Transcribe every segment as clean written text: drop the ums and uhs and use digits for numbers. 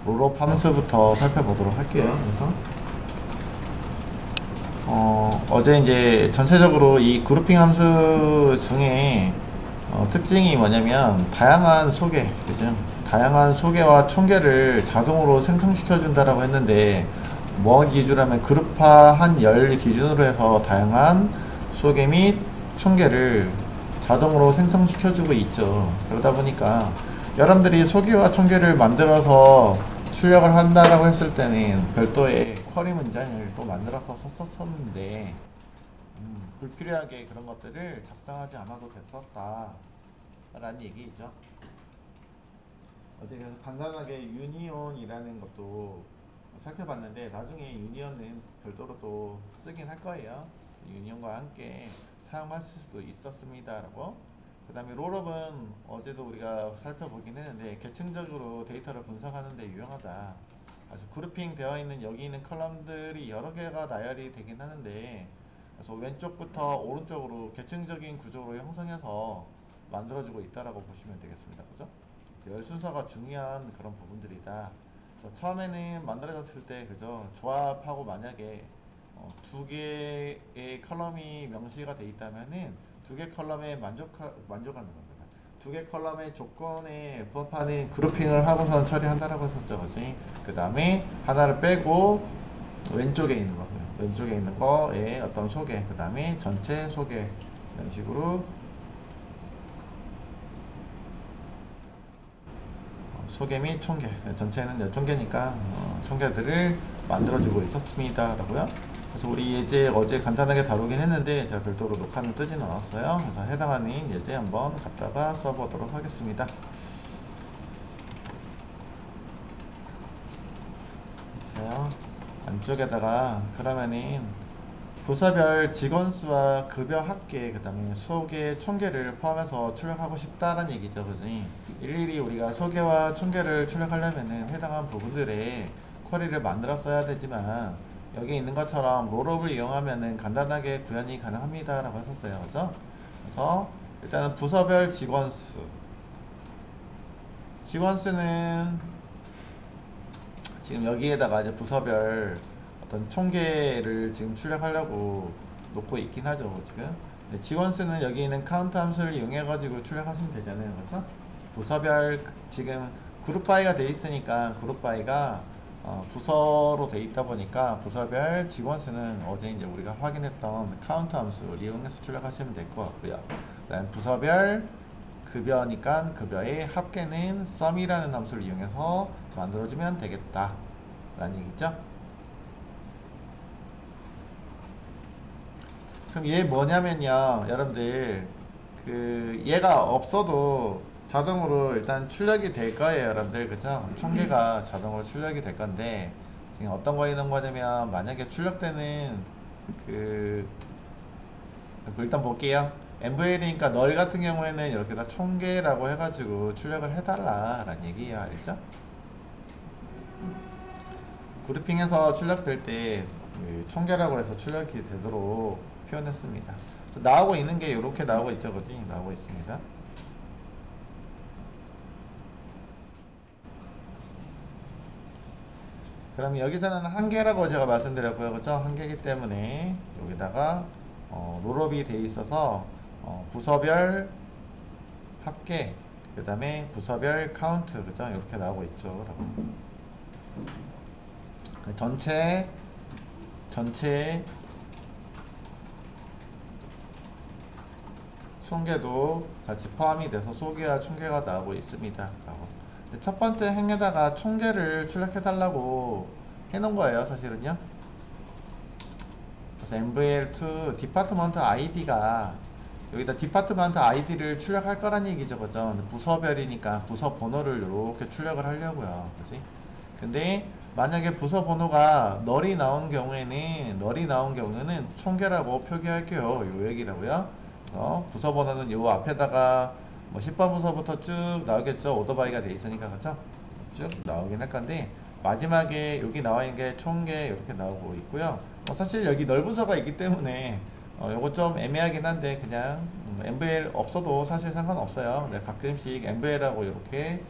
롤업 함수부터 살펴보도록 할게요. 그래서 어제 이제 전체적으로 이 그룹핑 함수 중에 특징이 뭐냐면 다양한 소개, 그죠? 다양한 소개와 총계를 자동으로 생성시켜 준다라고 했는데 뭐 기준으로 하면 그룹화 한 열 기준으로 해서 다양한 소개 및 총계를 자동으로 생성시켜 주고 있죠. 그러다 보니까 여러분들이 소개와 총계를 만들어서 출력을 한다라고 했을 때는 별도의 쿼리 문장을 또 만들어서 썼었는데 불필요하게 그런 것들을 작성하지 않아도 됐었다 라는 얘기죠. 어제 그래서 간단하게 유니온이라는 것도 살펴봤는데 나중에 유니온은 별도로 또 쓰긴 할 거예요. 유니온과 함께 사용할 수도 있었습니다 라고. 그 다음에 롤업은 어제도 우리가 살펴보긴 했는데 계층적으로 데이터를 분석하는 데 유용하다. 그래서 그룹핑 되어 있는 여기 있는 컬럼들이 여러 개가 나열이 되긴 하는데 그래서 왼쪽부터 오른쪽으로 계층적인 구조로 형성해서 만들어주고 있다라고 보시면 되겠습니다. 그죠? 열 순서가 중요한 그런 부분들이다. 그래서 처음에는 만들어졌을 때 그죠? 조합하고 만약에 두 개의 컬럼이 명시가 되어 있다면은 두 개 컬럼에 만족하는 겁니다. 두 개 컬럼의 조건에 부합하는 그룹핑을 하고선 처리한다라고 했었죠. 그 다음에 하나를 빼고 왼쪽에 있는 거, 왼쪽에 있는 거에 어떤 소개, 그 다음에 전체 소개 이런 식으로 소개 및 총계, 전체는 총계니까 총계들을 만들어주고 있었습니다 라고요. 그래서 우리 예제 어제 간단하게 다루긴 했는데 제가 별도로 녹화는 뜨진 않았어요. 그래서 해당하는 예제 한번 갖다가 써보도록 하겠습니다. 자요, 안쪽에다가 그러면은 부서별 직원수와 급여 합계, 그 다음에 소개, 총계를 포함해서 출력하고 싶다라는 얘기죠. 그지? 일일이 우리가 소개와 총계를 출력하려면은 해당한 부분들의 쿼리를 만들어 써야 되지만 여기 있는 것처럼 롤업을 이용하면은 간단하게 구현이 가능합니다 라고 했었어요. 그죠? 그래서 일단은 부서별 직원수는 지금 여기에다가 이제 부서별 어떤 총계를 지금 출력하려고 놓고 있긴 하죠. 지금 직원수는 여기 있는 카운트 함수를 이용해 가지고 출력하시면 되잖아요. 그래서 부서별 지금 그룹 바이가 돼 있으니까 그룹 바이가 부서로 돼 있다 보니까 부서별 직원수는 어제 이제 우리가 확인했던 카운트 함수를 이용해서 출력하시면 될 것 같고요. 그다음 부서별 급여니까 급여의 합계는 sum이라는 함수를 이용해서 만들어주면 되겠다 라는 얘기죠. 그럼 얘 뭐냐면요, 여러분들 얘가 없어도 자동으로 일단 출력이 될 거예요, 여러분들. 그죠? 총계가 자동으로 출력이 될 건데 지금 어떤 거 있는 거냐면 만약에 출력되는 일단 볼게요. MVL이니까 널 같은 경우에는 이렇게 다 총계라고 해가지고 출력을 해달라 라는 얘기예요. 알죠? 그룹핑해서 출력될 때 총계라고 해서 출력이 되도록 표현했습니다. 나오고 있는 게 이렇게 나오고 있죠. 그지? 나오고 있습니다. 그럼 여기서는 한 개라고 제가 말씀드렸고요. 그죠? 한 개이기 때문에 여기다가 롤업이 돼 있어서 부서별 합계, 그 다음에 부서별 카운트, 그죠? 이렇게 나오고 있죠. 전체 총계도 같이 포함이 돼서 소개와 총계가 나오고 있습니다. 첫 번째 행에다가 총계를 출력해 달라고 해놓은 거예요, 사실은요. 그래서 MVL2 디파트먼트 ID가 여기다 디파트먼트 ID를 출력할 거란 얘기죠. 그죠? 부서별이니까 부서 번호를 이렇게 출력을 하려고요. 그지? 근데 만약에 부서 번호가 널이 나온 경우에는 총계라고 표기할게요. 요 얘기라고요. 부서 번호는 요 앞에다가 뭐 10번 부서부터 쭉 나오겠죠. 오토바이가 돼 있으니까. 그죠? 쭉 나오긴 할 건데 마지막에 여기 나와 있는 게 총계 이렇게 나오고 있고요. 사실 여기 널 부서가 있기 때문에 요거 좀 애매하긴 한데 그냥 MVL 없어도 사실 상관없어요. 네, 가끔씩 MVL하고 이렇게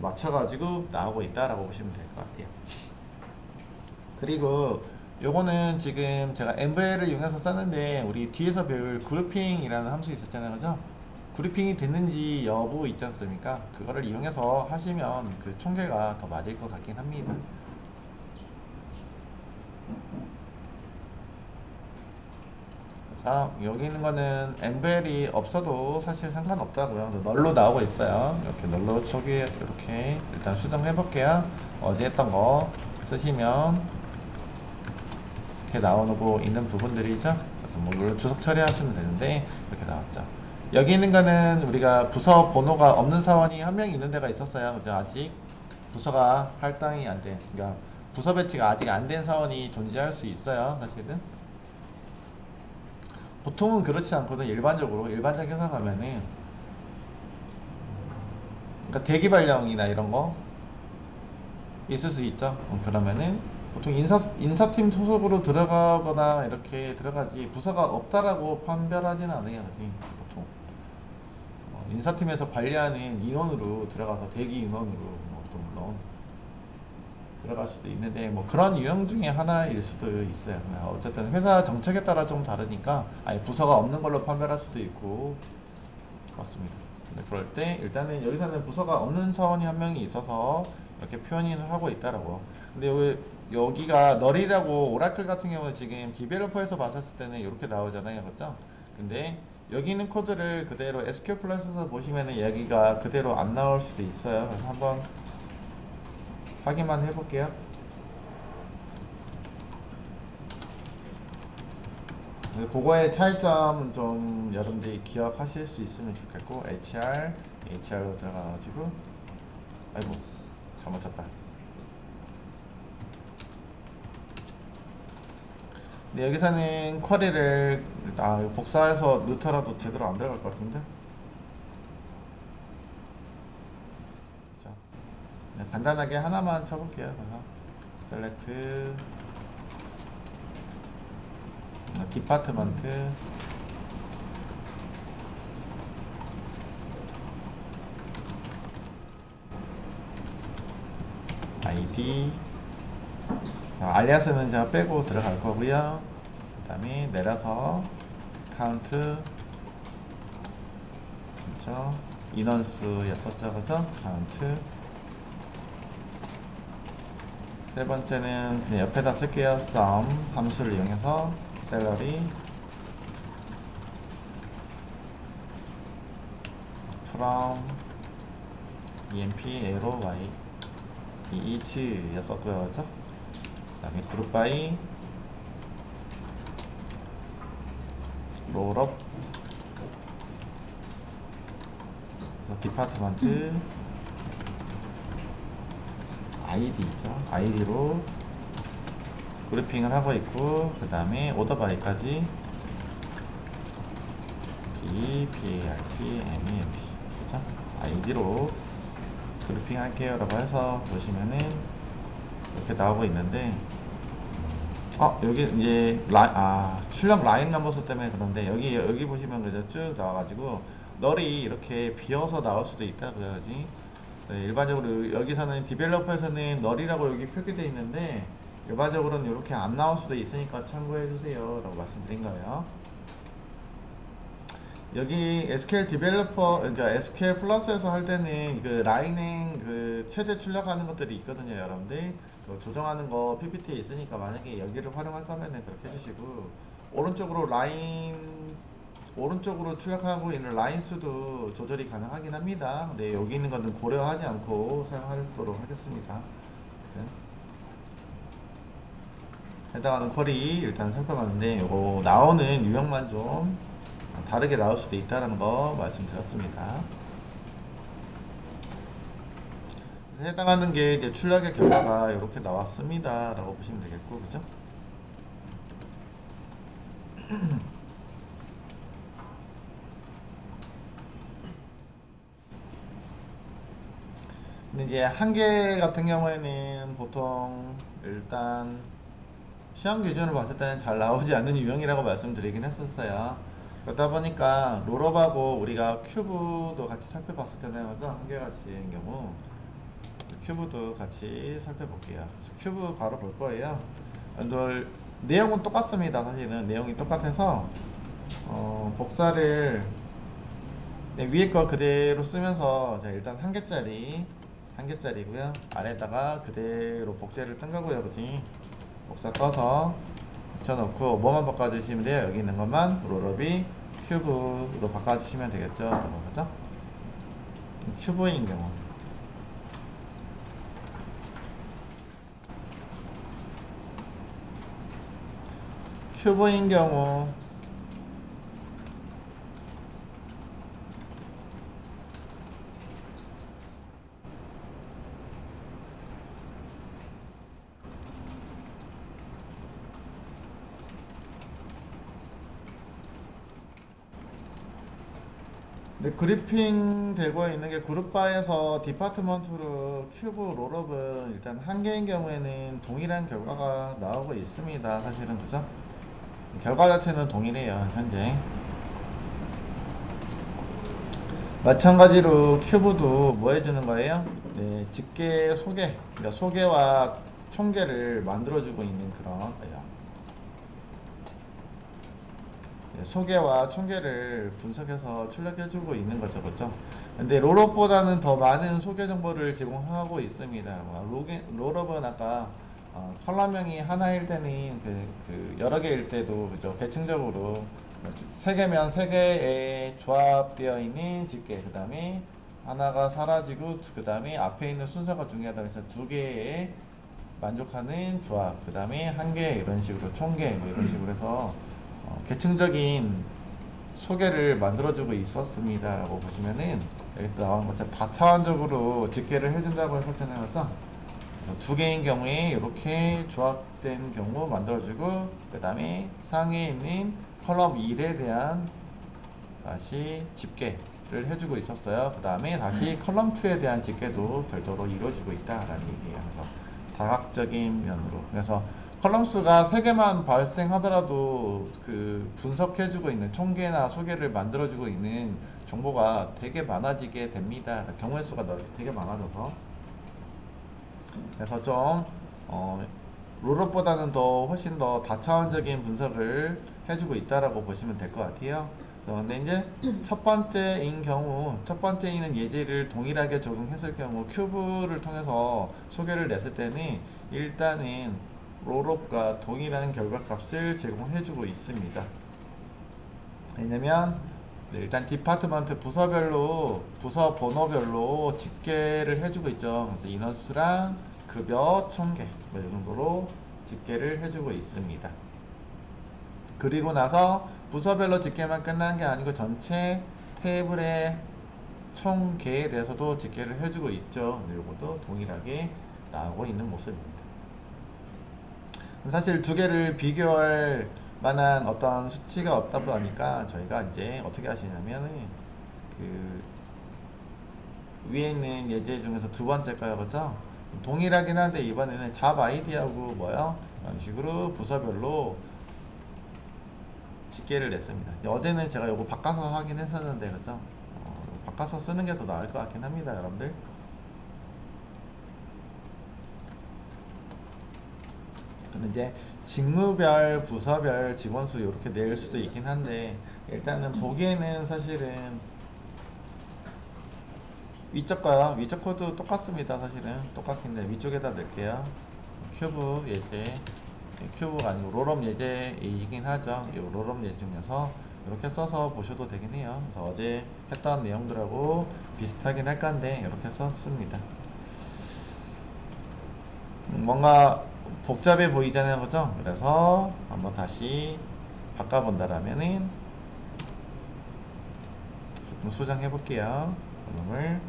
맞춰가지고 나오고 있다라고 보시면 될 것 같아요. 그리고 요거는 지금 제가 MVL을 이용해서 썼는데 우리 뒤에서 배울 그룹핑이라는 함수 있었잖아요, 그죠? 그룹핑이 됐는지 여부 있지 않습니까? 그거를 이용해서 하시면 그 총계가 더 맞을 것 같긴 합니다. 자, 여기 있는 거는 MVL이 없어도 사실 상관없다고요. 널로 나오고 있어요. 이렇게 널로 초기 이렇게 일단 수정해 볼게요. 어제 했던 거 쓰시면 이렇게 나오고 있는 부분들이죠. 그래서 뭐 물론 주석 처리하시면 되는데 이렇게 나왔죠. 여기 있는 거는 우리가 부서 번호가 없는 사원이 한 명 있는 데가 있었어요. 그죠? 아직 부서가 할당이 안 돼. 그러니까 부서 배치가 아직 안 된 사원이 존재할 수 있어요. 사실은. 보통은 그렇지 않거든. 일반적으로 일반적 회사 가면은 그러니까 대기 발령이나 이런 거 있을 수 있죠. 그러면은 보통 인사팀 소속으로 들어가거나 이렇게 들어가지 부서가 없다라고 판별하지는 않아요. 보통 인사팀에서 관리하는 인원으로 들어가서 대기 인원으로 또 물론 들어갈 수도 있는데 뭐 그런 유형 중에 하나일 수도 있어요. 어쨌든 회사 정책에 따라 좀 다르니까 아예 부서가 없는 걸로 판별할 수도 있고 그렇습니다. 근데 그럴 때 일단은 여기서는 부서가 없는 사원이 한 명이 있어서 이렇게 표현을 하고 있다라고. 근데 여기가 널이라고 오라클 같은 경우는 지금 디벨로퍼에서 봤을 때는 이렇게 나오잖아요, 그렇죠? 근데 여기 있는 코드를 그대로 SQL 플러스에서 보시면은 여기가 그대로 안 나올 수도 있어요. 그래서 한번 확인만 해볼게요. 그거의 차이점은 좀 여러분들이 기억하실 수 있으면 좋겠고 HR로 들어가가지고 아이고 잘못 쳤다. 근데 여기서는 쿼리를 복사해서 넣더라도 제대로 안 들어갈 것 같은데. 자, 간단하게 하나만 쳐볼게요. 그래서 셀렉트 디파트먼트 ID 알리아스는 제가 빼고 들어갈 거고요. 그 다음에 내려서 카운트 그렇죠? 인원수였었죠, 그죠? 카운트 세 번째는 그냥 옆에다 쓸게요. sum 함수를 이용해서 salary from emp arrow y each 였었고요, 그죠? 그 다음에 group by roll up 디파트먼트 ID죠. ID로 그룹핑을 하고 있고 그 다음에 오더 바이까지 PARP, 그죠? ID로 그룹핑 할게요 라고 해서 보시면은 이렇게 나오고 있는데 여기 이제 출력 라인 넘버스 때문에 그런데 여기 보시면 그죠? 쭉 나와가지고 널이 이렇게 비어서 나올 수도 있다고요, 그지? 네, 일반적으로 여기서는 디벨로퍼에서는 널이라고 여기 표기되어 있는데 일반적으로는 이렇게 안 나올 수도 있으니까 참고해 주세요 라고 말씀드린 거예요. 여기 SQL 디벨로퍼, 그러니까 SQL 플러스에서 할 때는 그 라인행 그 최대 출력하는 것들이 있거든요, 여러분들. 그 조정하는 거 PPT에 있으니까 만약에 여기를 활용할 거면은 그렇게 해주시고 오른쪽으로 출력하고 있는 라인 수도 조절이 가능하긴 합니다. 근데 여기 있는 거는 고려하지 않고 사용하도록 하겠습니다. 네. 해당하는 쿼리 일단 살펴봤는데 요거 나오는 유형만 좀 다르게 나올 수도 있다는 거 말씀드렸습니다. 해당하는 게 이제 출력의 결과가 이렇게 나왔습니다 라고 보시면 되겠고, 그죠? 근데 이제 한계 같은 경우에는 보통 일단 시험 기준으로 봤을 때는 잘 나오지 않는 유형이라고 말씀드리긴 했었어요. 그러다 보니까 롤업하고 우리가 큐브도 같이 살펴봤을 때는 한계같이인 경우 큐브도 같이 살펴볼게요. 큐브 바로 볼 거예요. 오늘 내용은 똑같습니다. 사실은 내용이 똑같아서 복사를 위에 거 그대로 쓰면서 자, 일단 한 개짜리고요. 아래다가 그대로 복제를 뜬 거고요. 그지? 복사 떠서 붙여놓고 뭐만 바꿔주시면 돼요. 여기 있는 것만 롤업이 큐브로 바꿔주시면 되겠죠. 그죠? 큐브인 경우 큐브인 경우 근데 그리핑 되고 있는 게 그룹바에서 디파트먼트로 큐브 롤업은 일단 한 개인 경우에는 동일한 결과가 나오고 있습니다. 사실은 그죠? 결과 자체는 동일해요. 현재 마찬가지로 큐브도 뭐 해주는 거예요? 네, 집계 소개, 그러니까 소개와 총계를 만들어주고 있는 그런 거예요. 소개와 총계를 분석해서 출력해주고 있는 거죠, 그렇죠? 근데 롤업보다는 더 많은 소개 정보를 제공하고 있습니다. 롤업은 아까 컬럼명이 하나일 때는 여러 개일 때도 그죠? 계층적으로 세 개면 세 개에 조합되어 있는 집계, 그 다음에 하나가 사라지고 그 다음에 앞에 있는 순서가 중요하다 해서 두 개에 만족하는 조합, 그 다음에 한 개 이런 식으로 총계 뭐 이런 식으로 해서 계층적인 소개를 만들어주고 있었습니다 라고 보시면은 여기 나온 것처럼 다차원적으로 집계를 해준다고 했었잖아요. 맞죠? 두 개인 경우에 이렇게 조합된 경우 만들어주고 그 다음에 상위에 있는 컬럼 1에 대한 다시 집계를 해주고 있었어요. 그 다음에 다시 컬럼 2에 대한 집계도 별도로 이루어지고 있다라는 얘기예요. 그래서 다각적인 면으로 그래서 컬럼 수가 3개만 발생하더라도 그 분석해주고 있는 총계나 소개를 만들어주고 있는 정보가 되게 많아지게 됩니다. 경우의 수가 되게 많아져서 그래서 좀 롤업보다는 훨씬 더 다차원적인 분석을 해주고 있다라고 보시면 될 것 같아요. 근데 이제 첫 번째인 예제를 동일하게 적용했을 경우 큐브를 통해서 소개를 냈을 때는 일단은 롤업과 동일한 결과값을 제공해주고 있습니다. 왜냐면 일단 디파트먼트 부서 번호별로 집계를 해주고 있죠. 그래서 인원수랑 급여, 총계 이 정도로 집계를 해주고 있습니다. 그리고 나서 부서별로 집계만 끝난 게 아니고 전체 테이블의 총계에 대해서도 집계를 해주고 있죠. 이것도 동일하게 나오고 있는 모습입니다. 사실 두 개를 비교할 만한 어떤 수치가 없다 보니까 저희가 이제 어떻게 하시냐면은 그 위에 있는 예제 중에서 두 번째 거요, 그죠? 동일하긴 한데 이번에는 잡 아이디하고 뭐요? 이런 식으로 부서별로 집계를 냈습니다. 어제는 제가 이거 바꿔서 하긴 했었는데 그죠? 바꿔서 쓰는 게 더 나을 것 같긴 합니다, 여러분들. 근데 이제 직무별, 부서별, 직원수 이렇게 낼 수도 있긴 한데 일단은 보기에는 사실은 위쪽 코드 똑같습니다. 사실은 똑같긴데 위쪽에다 넣을게요. 큐브 예제, 큐브가 아니고 롤업 예제이긴 하죠. 이 롤업 예제 중에서 이렇게 써서 보셔도 되긴 해요. 그래서 어제 했던 내용들하고 비슷하긴 할 건데 이렇게 썼습니다. 뭔가 복잡해 보이잖아요, 그죠? 그래서 한번 다시 바꿔본다라면은 조금 수정해 볼게요. 그놈을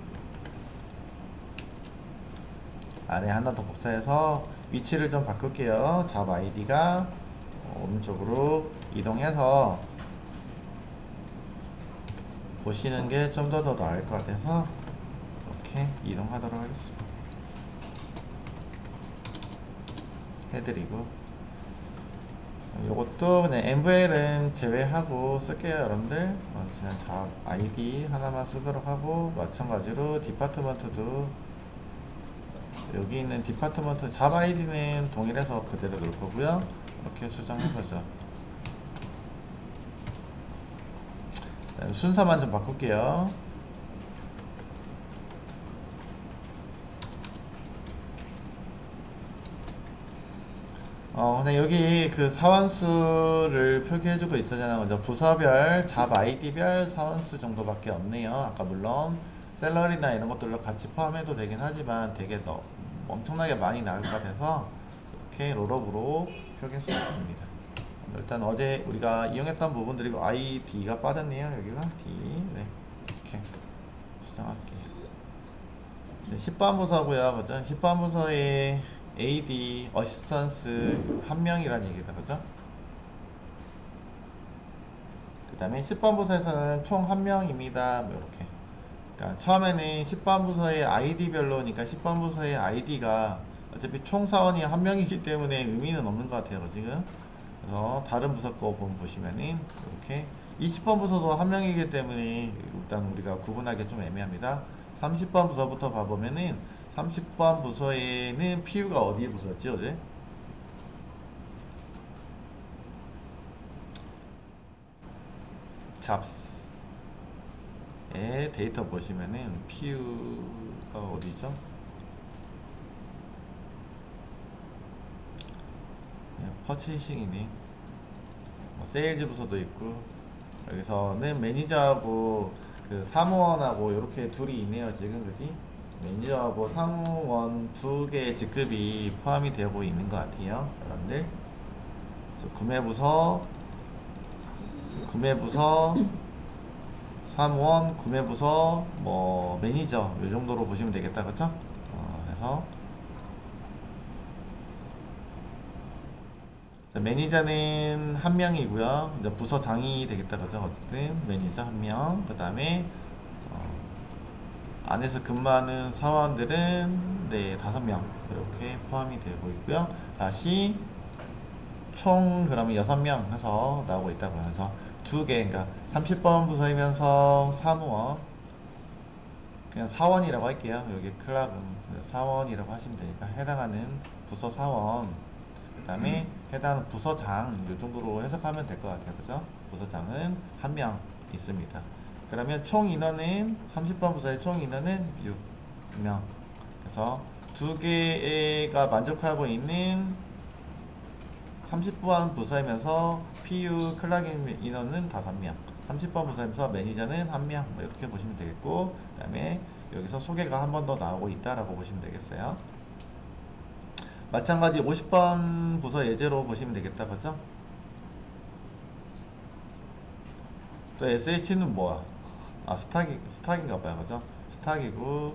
아래 하나 더 복사해서 위치를 좀 바꿀게요. 잡 아이디가 오른쪽으로 이동해서 보시는 게 좀 더 나을 것 같아서 이렇게 이동하도록 하겠습니다. 해드리고 요것도 그냥 MVL은 제외하고 쓸게요, 여러분들. 그냥 잡 아이디 하나만 쓰도록 하고 마찬가지로 디파트먼트도 여기 있는 디파트먼트 잡 아이디는 동일해서 그대로 놓을 거고요. 이렇게 수정해 보죠. 순서만 좀 바꿀게요. 그냥 여기 그 사원수를 표기해주고 있었잖아요. 먼저 부서별, 잡 아이디별 사원수 정도밖에 없네요. 아까 물론 셀러리나 이런 것들로 같이 포함해도 되긴 하지만 되게 더 엄청나게 많이 나올 것 같아서 이렇게 롤업으로 표기할 수 있습니다. 일단 어제 우리가 이용했던 부분들이고 아이디가 빠졌네요. 여기가 D. 네, 이렇게 수정할게요. 네, 10번 부서고요. 그죠? 10번 부서에 AD, 어시스턴스 한 명이라는 얘기다. 그죠? 그 다음에 10번 부서에서는 총 한 명입니다. 뭐 이렇게. 그러니까 처음에는 10번 부서의 아이디별로니까 10번 부서의 아이디가 어차피 총 사원이 한 명이기 때문에 의미는 없는 것 같아요. 지금. 그래서 다른 부서 거 보시면은 이렇게 20번 부서도 한 명이기 때문에 일단 우리가 구분하기 좀 애매합니다. 30번 부서부터 봐보면은 30번 부서에는 PU가 어디에 부서였지 어제? 잡스의 데이터 보시면은 PU가 어디죠? 퍼체이싱이니 뭐 세일즈 부서도 있고 여기서는 매니저하고 그 사무원하고 이렇게 둘이 있네요 지금. 그지? 매니저하고 사무원 두 개의 직급이 포함이 되고 있는 것 같아요 여러분들. 그래서 구매부서 사무원, 구매부서, 뭐 매니저 이 정도로 보시면 되겠다. 그쵸? 그래서 매니저는 한 명이고요. 이제 부서장이 되겠다. 그죠? 어쨌든 매니저 한 명. 그 다음에 안에서 근무하는 사원들은 네 5명 이렇게 포함이 되고 있고요. 다시 총 그러면 6명 해서 나오고 있다고 해서 두 개, 그러니까 30번 부서이면서 사무원, 그냥 사원이라고 할게요. 여기 클락은 사원이라고 하시면 되니까 해당하는 부서 사원, 그 다음에 해당하는 부서장, 이 정도로 해석하면 될 것 같아요. 그죠? 부서장은 한 명 있습니다. 그러면 총 인원은 30번 부서의 총 인원은 6명. 그래서 두 개가 만족하고 있는 30번 부서이면서 PU 클락인 인원은 5명, 30번 부서이면서 매니저는 1명, 뭐 이렇게 보시면 되겠고, 그 다음에 여기서 소개가 한 번 더 나오고 있다라고 보시면 되겠어요. 마찬가지 50번 부서 예제로 보시면 되겠다. 그죠? 또 SH는 뭐야? 스탁인가 봐요. 그죠? 스탁이고,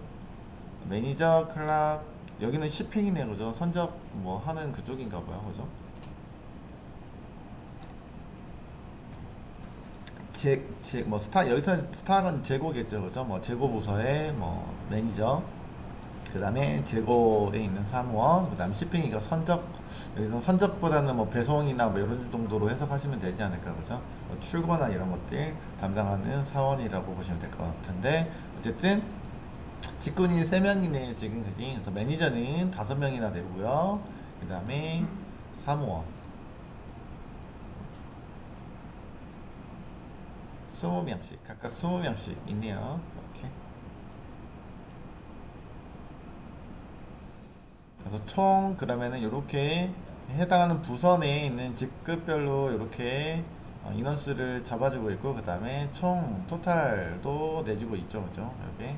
매니저 클락, 여기는 shipping이네. 그죠? 선적 뭐 하는 그쪽인가 봐요. 그죠? 여기서 스탁은 재고겠죠. 그죠? 뭐 재고 부서의 뭐 매니저, 그 다음에 재고에 있는 사무원, 그 다음 shipping이가 선적, 여기서 선적보다는 뭐 배송이나 뭐 이런 정도로 해석하시면 되지 않을까. 그죠? 뭐 출고나 이런 것들 담당하는 사원이라고 보시면 될 것 같은데, 어쨌든 직군이 3명이네 지금. 그지? 그래서 매니저는 5명이나 되고요. 그 다음에 사무원 20명씩, 각각 20명씩 있네요. 이렇게. 그래서 총 그러면은 이렇게 해당하는 부서 내에 있는 직급별로 이렇게 인원수를 잡아주고 있고, 그 다음에 총 토탈도 내주고 있죠. 그죠? 여기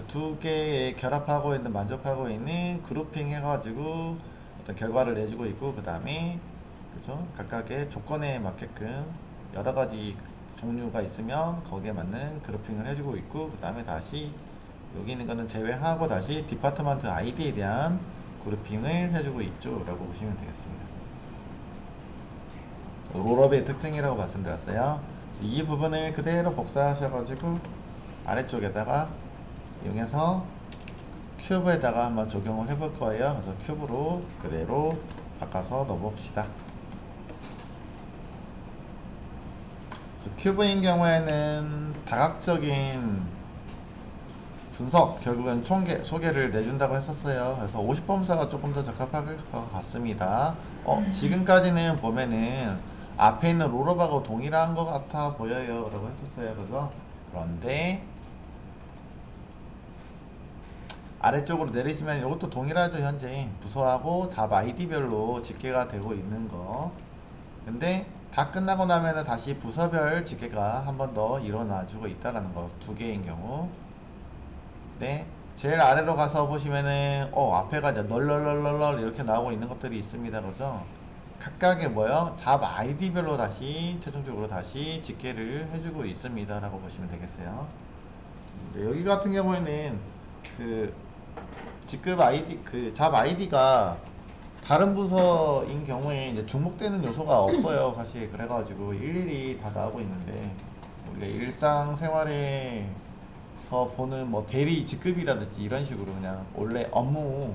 두 개의 결합하고 있는, 만족하고 있는 그룹핑 해가지고 어떤 결과를 내주고 있고, 그 다음에 그죠? 각각의 조건에 맞게끔 여러가지 종류가 있으면 거기에 맞는 그룹핑을 해주고 있고, 그 다음에 다시 여기 있는 거는 제외하고 다시 디파트먼트 아이디에 대한 그룹핑을 해주고 있죠 라고 보시면 되겠습니다. 롤업의 특징이라고 말씀드렸어요. 이 부분을 그대로 복사하셔가지고 아래쪽에다가 이용해서 큐브에다가 한번 적용을 해볼 거예요. 그래서 큐브로 그대로 바꿔서 넣어봅시다. 큐브인 경우에는 다각적인 분석, 결국은 총계, 소개를 내준다고 했었어요. 그래서 50범사가 조금 더 적합할 것 같습니다. 지금까지는 보면은 앞에 있는 롤업하고 동일한 것 같아 보여요 라고 했었어요. 그죠? 그런데 아래쪽으로 내리시면 이것도 동일하죠. 현재 부서하고 잡 아이디별로 집계가 되고 있는 거. 근데 다 끝나고 나면은 다시 부서별 집계가 한 번 더 일어나주고 있다라는 거. 두 개인 경우. 네, 제일 아래로 가서 보시면은 앞에가 이제 널널널널 이렇게 나오고 있는 것들이 있습니다. 그죠? 각각의 뭐요? 잡 아이디별로 다시 최종적으로 다시 집계를 해주고 있습니다 라고 보시면 되겠어요. 네, 여기 같은 경우에는 그 직급 아이디, 그 잡 아이디가 다른 부서인 경우에 이제 중복되는 요소가 없어요. 사실 그래가지고 일일이 다 나오고 있는데, 우리가 일상생활에서 보는 뭐 대리 직급이라든지 이런 식으로 그냥 원래 업무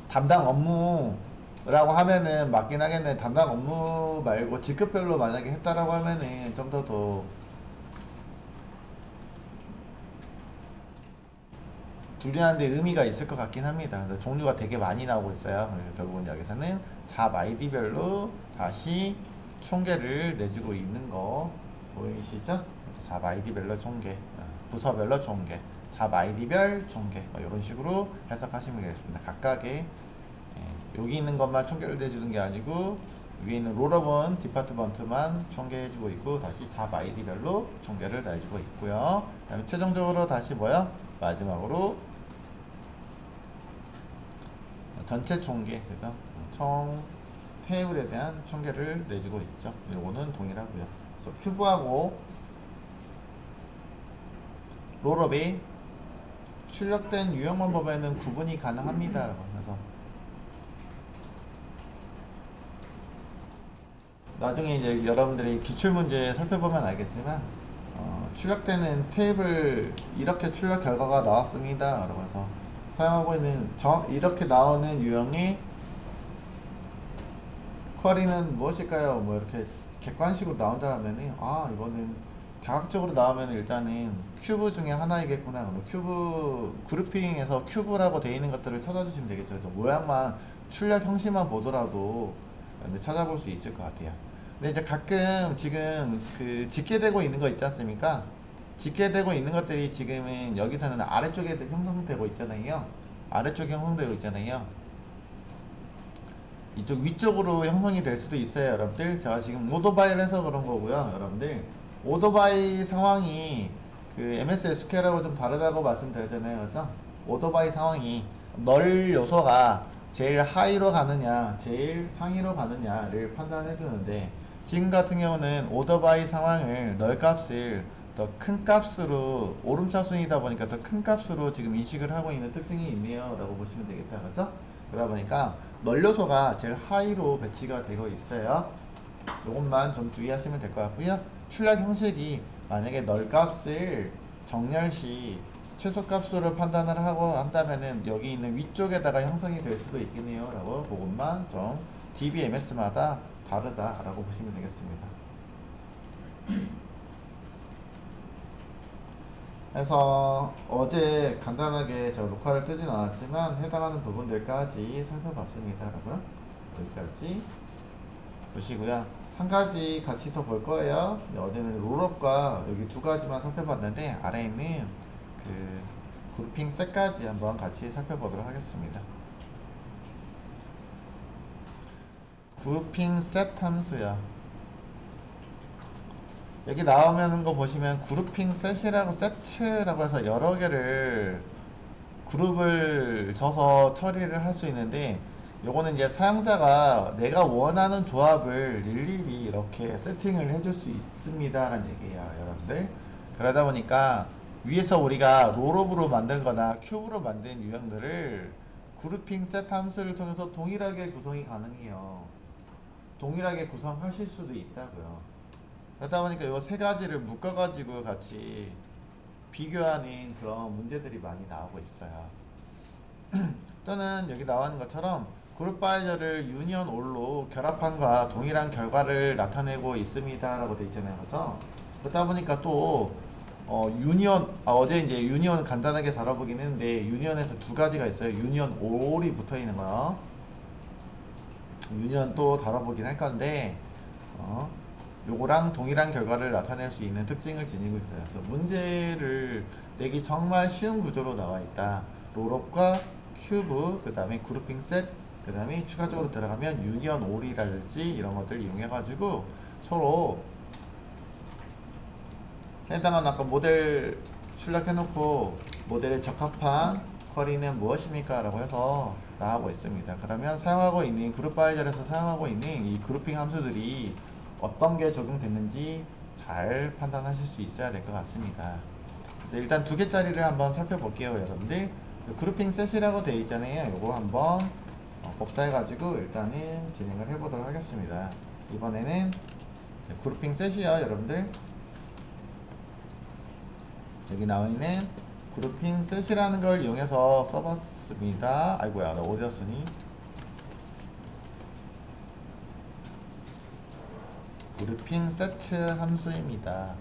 담당 업무라고 하면은 맞긴 하겠네. 담당 업무 말고 직급별로 만약에 했다라고 하면은 좀 더 불리한데 의미가 있을 것 같긴 합니다. 종류가 되게 많이 나오고 있어요. 그래서 결국은 여기서는 잡 아이디별로 다시 총계를 내주고 있는 거 보이시죠? 그래서 잡 아이디별로 총계, 부서별로 총계, 잡 아이디별 총계, 이런 식으로 해석하시면 되겠습니다. 각각의 여기 있는 것만 총계를 내주는 게 아니고 위에 있는 롤업은 디파트먼트만 총계해주고 있고, 다시 잡 아이디별로 총계를 내주고 있고요. 그 다음에 최종적으로 다시 뭐야? 마지막으로 전체 총계, 그죠? 총 테이블에 대한 총계를 내주고 있죠. 요거는 동일하고요. 그래서 큐브하고 롤업이 출력된 유형만 보면은 구분이 가능합니다. 그래서 나중에 이제 여러분들이 기출문제 살펴보면 알겠지만 출력되는 테이블 이렇게 출력 결과가 나왔습니다. 그래서 사용하고 있는 이렇게 나오는 유형의 쿼리는 무엇일까요? 뭐 이렇게 객관식으로 나온다 하면은 이거는 다각적으로 나오면 일단은 큐브 중에 하나이겠구나. 큐브 그룹핑에서 큐브라고 되어 있는 것들을 찾아주시면 되겠죠. 모양만 출력 형식만 보더라도 찾아볼 수 있을 것 같아요. 근데 이제 가끔 지금 그 집계되고 있는 거 있지 않습니까? 집계되고 있는 것들이 지금은 여기서는 아래쪽에 형성되고 있잖아요. 아래쪽에 형성되고 있잖아요. 이쪽 위쪽으로 형성이 될 수도 있어요. 여러분들, 제가 지금 오토바이를 해서 그런 거고요. 여러분들, 오토바이 상황이 그 MS SQL하고 좀 다르다고 말씀드렸잖아요. 그죠? 오토바이 상황이 널 요소가 제일 하위로 가느냐 제일 상위로 가느냐를 판단해 주는데, 지금 같은 경우는 오토바이 상황을 널 값을 더 큰 값으로, 오름차순이다 보니까 더 큰 값으로 지금 인식을 하고 있는 특징이 있네요 라고 보시면 되겠다. 그죠? 그러다 보니까 널 요소가 제일 하위로 배치가 되고 있어요. 요것만 좀 주의하시면 될 것 같고요. 출력 형식이 만약에 널 값을 정렬시 최소값으로 판단을 하고 한다면은 여기 있는 위쪽에다가 형성이 될 수도 있겠네요 라고, 그것만 좀 DBMS마다 다르다 라고 보시면 되겠습니다. 그래서 어제 간단하게 저 녹화를 뜨진 않았지만 해당하는 부분들까지 살펴봤습니다. 여러분, 여기까지 보시고요. 한 가지 같이 더 볼 거예요. 어제는 롤업과 여기 두 가지만 살펴봤는데, 아래에 있는 그 그룹핑 셋까지 한번 같이 살펴보도록 하겠습니다. 그룹핑 셋 함수요. 여기 나오는 거 보시면 그룹핑 셋이라고, 세트라고 해서 여러 개를 그룹을 줘서 처리를 할 수 있는데, 요거는 이제 사용자가 내가 원하는 조합을 일일이 이렇게 세팅을 해줄 수 있습니다 라는 얘기예요, 여러분들. 그러다 보니까 위에서 우리가 롤업으로 만들거나 큐브로 만든 유형들을 그룹핑 셋 함수를 통해서 동일하게 구성이 가능해요. 동일하게 구성하실 수도 있다고요. 그러다 보니까 이 세 가지를 묶어가지고 같이 비교하는 그런 문제들이 많이 나오고 있어요. 또는 여기 나오는 것처럼 그룹바이저를 유니언 올로 결합함과 동일한 결과를 나타내고 있습니다 라고 되어 있잖아요. 그래서 그러다 보니까 또 유니언, 어제 이제 유니언 간단하게 다뤄보긴 했는데, 유니언에서 두 가지가 있어요. 유니언 올이 붙어 있는 거, 유니언 또 다뤄보긴 할 건데, 요거랑 동일한 결과를 나타낼 수 있는 특징을 지니고 있어요. 그래서 문제를 내기 정말 쉬운 구조로 나와 있다. 롤업과 큐브, 그 다음에 그룹핑 셋, 그 다음에 추가적으로 들어가면 유니언 올이라든지 이런 것들을 이용해가지고 서로 해당한 아까 모델 출력해놓고 모델에 적합한 쿼리는 무엇입니까? 라고 해서 나오고 있습니다. 그러면 사용하고 있는 그룹바이저에서 사용하고 있는 이 그룹핑 함수들이 어떤 게 적용됐는지 잘 판단하실 수 있어야 될 것 같습니다. 그래서 일단 두 개짜리를 한번 살펴볼게요, 여러분들. 그룹핑 셋이라고 되어 있잖아요. 요거 한번 복사해 가지고 일단은 진행을 해 보도록 하겠습니다. 이번에는 그룹핑 셋이요, 여러분들. 여기 나와 있는 그룹핑 셋이라는 걸 이용해서 써봤습니다. 아이고야, 나 어디였으니? 그룹핑 세트 함수입니다.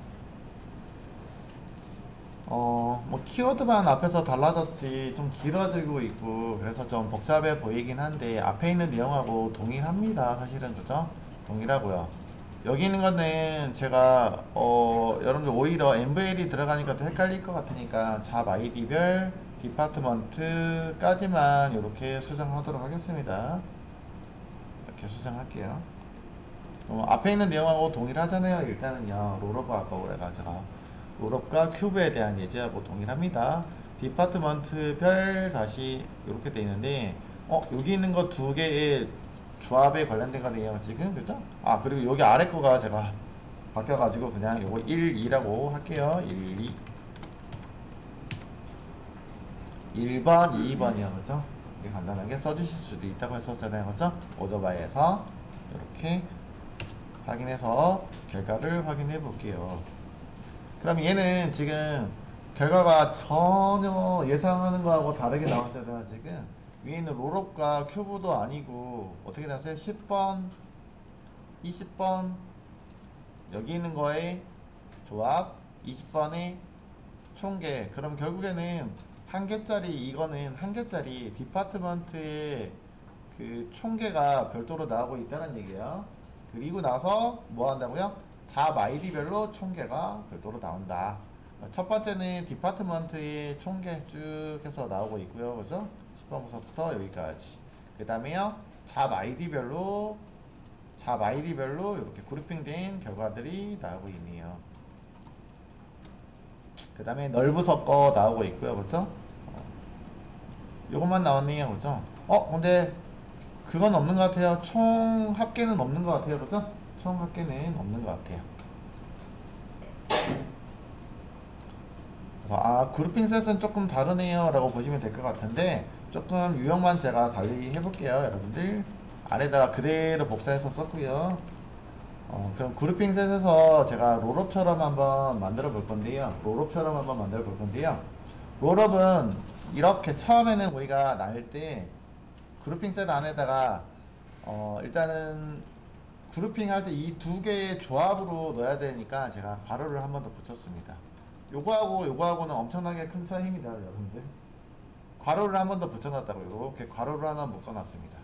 뭐 키워드만 앞에서 달라졌지 좀 길어지고 있고 그래서 좀 복잡해 보이긴 한데 앞에 있는 내용하고 동일합니다. 사실은 그죠? 동일하고요. 여기 있는 거는 제가 여러분들 오히려 MVL이 들어가니까 더 헷갈릴 것 같으니까 잡 아이디별 디파트먼트까지만 이렇게 수정하도록 하겠습니다. 이렇게 수정할게요. 앞에 있는 내용하고 동일하잖아요. 일단은요, 롤업 할 거고 그래가지고 롤업과 큐브에 대한 예제하고 동일합니다. 디파트먼트 별 다시 이렇게 돼 있는데 여기 있는 거 두 개의 조합에 관련된 거네요 지금. 그죠? 그리고 여기 아래 거가 제가 바뀌어가지고 그냥 요거 1, 2라고 할게요. 1, 2 1번, 2번이요. 그죠? 이렇게 간단하게 써주실 수도 있다고 했었잖아요. 그죠? 오더바이에서 이렇게 확인해서 결과를 확인해 볼게요. 그럼 얘는 지금 결과가 전혀 예상하는 거하고 다르게 나왔잖아요. 지금 위에 있는 롤업과 큐브도 아니고 어떻게 나왔어요? 10번, 20번 여기 있는 거에 조합, 20번의 총계. 그럼 결국에는 한 개짜리, 이거는 한 개짜리 디파트먼트의 그 총계가 별도로 나오고 있다는 얘기예요. 그리고 나서 뭐 한다고요? 잡 아이디별로 총계가 별도로 나온다. 첫 번째는 디파트먼트의 총계 쭉 해서 나오고 있고요. 그죠? 10번부터 여기까지. 그 다음에요, 잡 아이디별로 이렇게 그룹핑된 결과들이 나오고 있네요. 그 다음에 넓어서 거 나오고 있고요. 그죠? 요것만 나왔네요. 그죠? 근데 그건 없는 것 같아요. 총 합계는 없는 것 같아요. 그죠? 총 합계는 없는 것 같아요. 그래서 그룹핑 셋은 조금 다르네요 라고 보시면 될 것 같은데 조금 유형만 제가 달리 해볼게요. 여러분들 아래다가 그대로 복사해서 썼고요. 그럼 그룹핑 셋에서 제가 롤업처럼 한번 만들어 볼 건데요. 롤업은 이렇게 처음에는 우리가 날 때 그룹핑 셋 안에다가 일단은 그룹핑 할 때 이 두 개의 조합으로 넣어야 되니까 제가 괄호를 한 번 더 붙였습니다. 요거하고 요거하고는 엄청나게 큰 차이입니다. 여러분들 괄호를 한 번 더 붙여놨다고요. 이렇게 괄호를 하나 묶어놨습니다.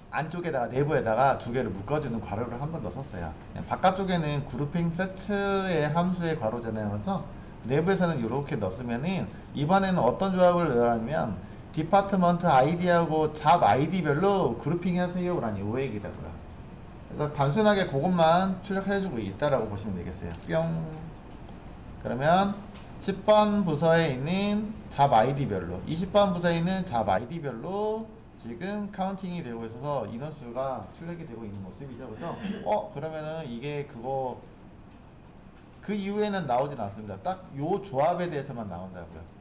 안쪽에다가 내부에다가 두 개를 묶어주는 괄호를 한 번 더 썼어요. 바깥쪽에는 그룹핑 세트의 함수의 괄호잖아요. 그래서 내부에서는 이렇게 넣었으면은 이번에는 어떤 조합을 넣으라면 디파트먼트 아이디하고 잡 아이디별로 그룹핑 하세요 라는 요 얘기라고요. 그래서 단순하게 그것만 출력해주고 있다라고 보시면 되겠어요. 뿅. 그러면 10번 부서에 있는 잡 아이디별로 20번 부서에 있는 잡 아이디별로 지금 카운팅이 되고 있어서 인원수가 출력이 되고 있는 모습이죠. 그죠? 그러면은 이게 그 이후에는 나오진 않습니다. 딱 요 조합에 대해서만 나온다고요.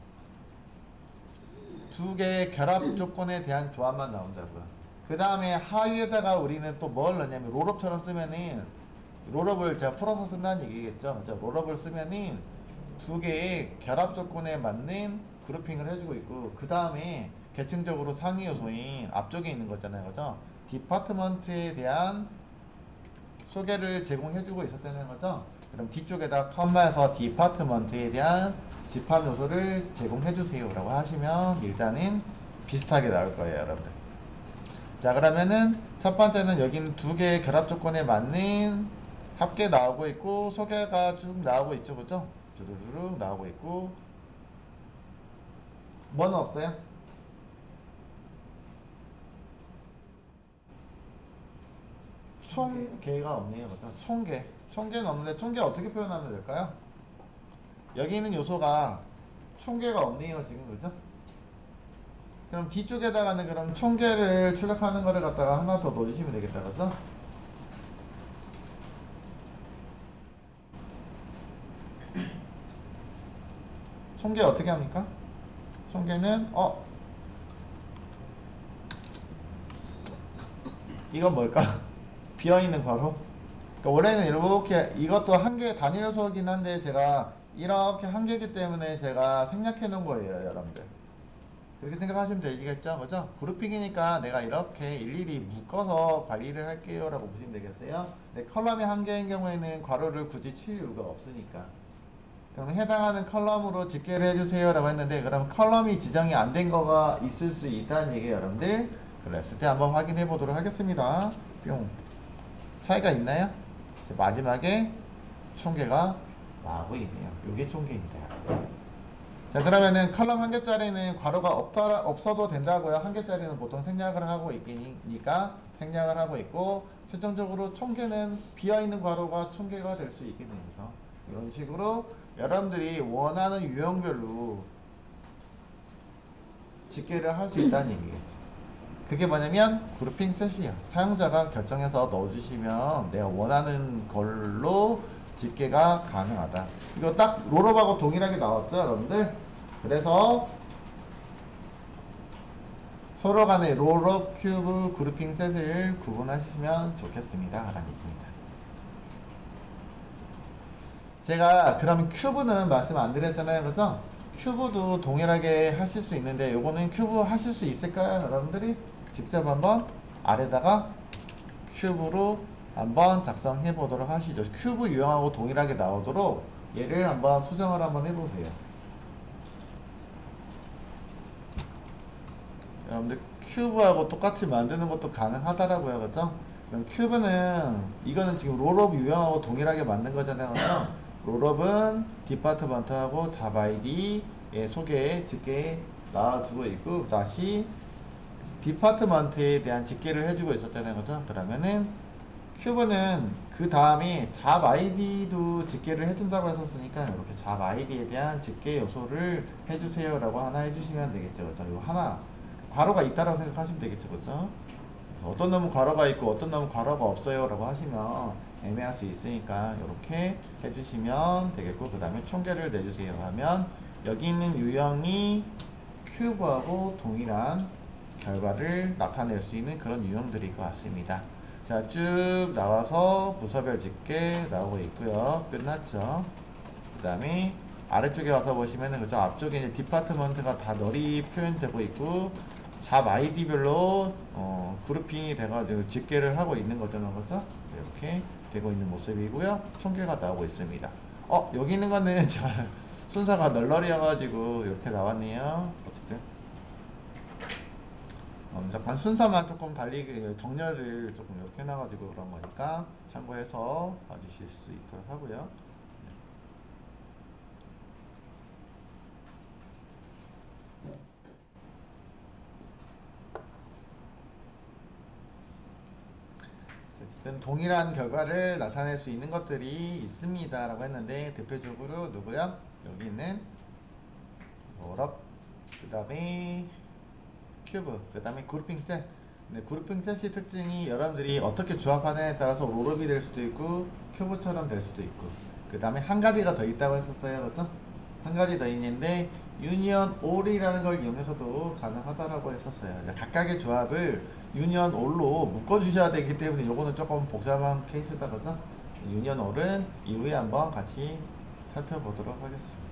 두 개의 결합 조건에 대한 조합만 나온다고요. 그 다음에 하위에다가 우리는 또 뭘 넣냐면 롤업처럼 쓰면은 롤업을 제가 풀어서 쓴다는 얘기겠죠. 롤업을 쓰면은 두 개의 결합 조건에 맞는 그룹핑을 해주고 있고 그 다음에 계층적으로 상위 요소인 앞쪽에 있는 거잖아요. 그죠? 디파트먼트에 대한 소개를 제공해주고 있었다는 거죠. 그럼 뒤쪽에다 컴마에서 디파트먼트에 대한 집합 요소를 제공해주세요 라고 하시면 일단은 비슷하게 나올 거예요, 여러분들. 자, 그러면은 첫 번째는 여기는 두 개의 결합 조건에 맞는 합계 나오고 있고 소개가 쭉 나오고 있죠, 그죠? 주르륵 나오고 있고 뭐는 없어요? 총계가 없네요, 그죠? 총계는 없는데 총계 어떻게 표현하면 될까요? 여기 있는 요소가 총계가 없네요, 지금, 그죠? 그럼 뒤쪽에다가는 그럼 총계를 출력하는 거를 갖다가 하나 더 넣어주시면 되겠다, 그죠? 총계 어떻게 합니까? 총계는 이건 뭘까? 비어있는 괄호. 그러니까 원래는 이렇게 이것도 한 개의 단위 요소이긴 한데 제가 이렇게 한 개이기 때문에 제가 생략해 놓은 거예요, 여러분들. 그렇게 생각하시면 되겠죠, 그죠? 그룹핑이니까 내가 이렇게 일일이 묶어서 관리를 할게요 라고 보시면 되겠어요. 네, 컬럼이 한 개인 경우에는 괄호를 굳이 칠 이유가 없으니까. 그럼 해당하는 컬럼으로 집계를 해주세요 라고 했는데, 그럼 컬럼이 지정이 안 된 거가 있을 수 있다는 얘기예요, 여러분들. 그랬을 때 한번 확인해 보도록 하겠습니다. 뿅. 차이가 있나요? 마지막에 총계가 나오고 있네요. 요게 총계입니다. 자, 그러면은 컬럼 한 개짜리는 괄호가 없어도 된다고요. 한 개짜리는 보통 생략을 하고 있으니까 생략을 하고 있고, 최종적으로 총계는 비어있는 괄호가 총계가 될 수 있게 되면서 이런 식으로 여러분들이 원하는 유형별로 집계를 할 수 있다는 얘기겠죠. 그게 뭐냐면 그룹핑 셋이에요. 사용자가 결정해서 넣어주시면 내가 원하는 걸로 집계가 가능하다. 이거 딱 롤업하고 동일하게 나왔죠, 여러분들? 그래서 서로 간의 롤업, 큐브, 그룹핑 셋을 구분하시면 좋겠습니다 라는 얘기입니다. 제가 그러면 큐브는 말씀 안 드렸잖아요, 그죠? 큐브도 동일하게 하실 수 있는데 요거는 큐브 하실 수 있을까요, 여러분들이? 직접 한번 아래다가 큐브로 한번 작성해 보도록 하시죠. 큐브 유형하고 동일하게 나오도록 얘를 한번 수정을 한번 해보세요. 여러분들 큐브하고 똑같이 만드는 것도 가능하더라고요, 그죠? 그럼 큐브는 이거는 지금 롤업 유형하고 동일하게 만든 거잖아요, 그죠? 롤업은 디파트먼트하고 잡아이디의 소개 집계 나와주고 있고, 다시 디파트먼트에 대한 집계를 해주고 있었잖아요, 그죠? 그러면은 큐브는 그 다음에 잡아이디도 집계를 해준다고 했었으니까 이렇게 잡아이디에 대한 집계 요소를 해주세요 라고 하나 해주시면 되겠죠, 그죠? 요 하나 괄호가 있다라고 생각하시면 되겠죠, 그죠? 어떤 놈은 괄호가 있고 어떤 놈은 괄호가 없어요 라고 하시면 애매할 수 있으니까 이렇게 해주시면 되겠고, 그 다음에 총계를 내주세요 하면 여기 있는 유형이 큐브하고 동일한 결과를 나타낼 수 있는 그런 유형들일 것 같습니다. 자, 쭉 나와서 부서별 집계 나오고 있고요. 끝났죠. 그 다음에 아래쪽에 와서 보시면은, 그죠? 앞쪽에 이제 디파트먼트가 다 널리 표현되고 있고, 잡 아이디별로 그룹핑이 돼가지고 집계를 하고 있는 거잖아요, 그죠? 이렇게 되고 있는 모습이고요. 총계가 나오고 있습니다. 여기 있는 거는 제가 순서가 널널이어가지고 이렇게 나왔네요. 어쨌든 잠깐 순서만 조금 달리 정렬을 조금 이렇게 해놔가지고 그런 거니까 참고해서 봐주실 수 있도록 하고요. 어쨌든 동일한 결과를 나타낼 수 있는 것들이 있습니다 라고 했는데, 대표적으로 누구요? 여기 있는 롤업, 그 다음에 큐브, 그 다음에 그룹핑 셋. 네, 그룹핑 셋의 특징이 여러분들이 어떻게 조합하느냐에 따라서 롤업이 될 수도 있고 큐브처럼 될 수도 있고, 그 다음에 한 가지가 더 있다고 했었어요, 그죠? 한 가지 더 있는데 유니언 올이라는 걸 이용해서도 가능하다라고 했었어요. 각각의 조합을 유니언 올로 묶어 주셔야 되기 때문에 요거는 조금 복잡한 케이스다, 그죠? 유니언 올은 이후에 한번 같이 살펴보도록 하겠습니다.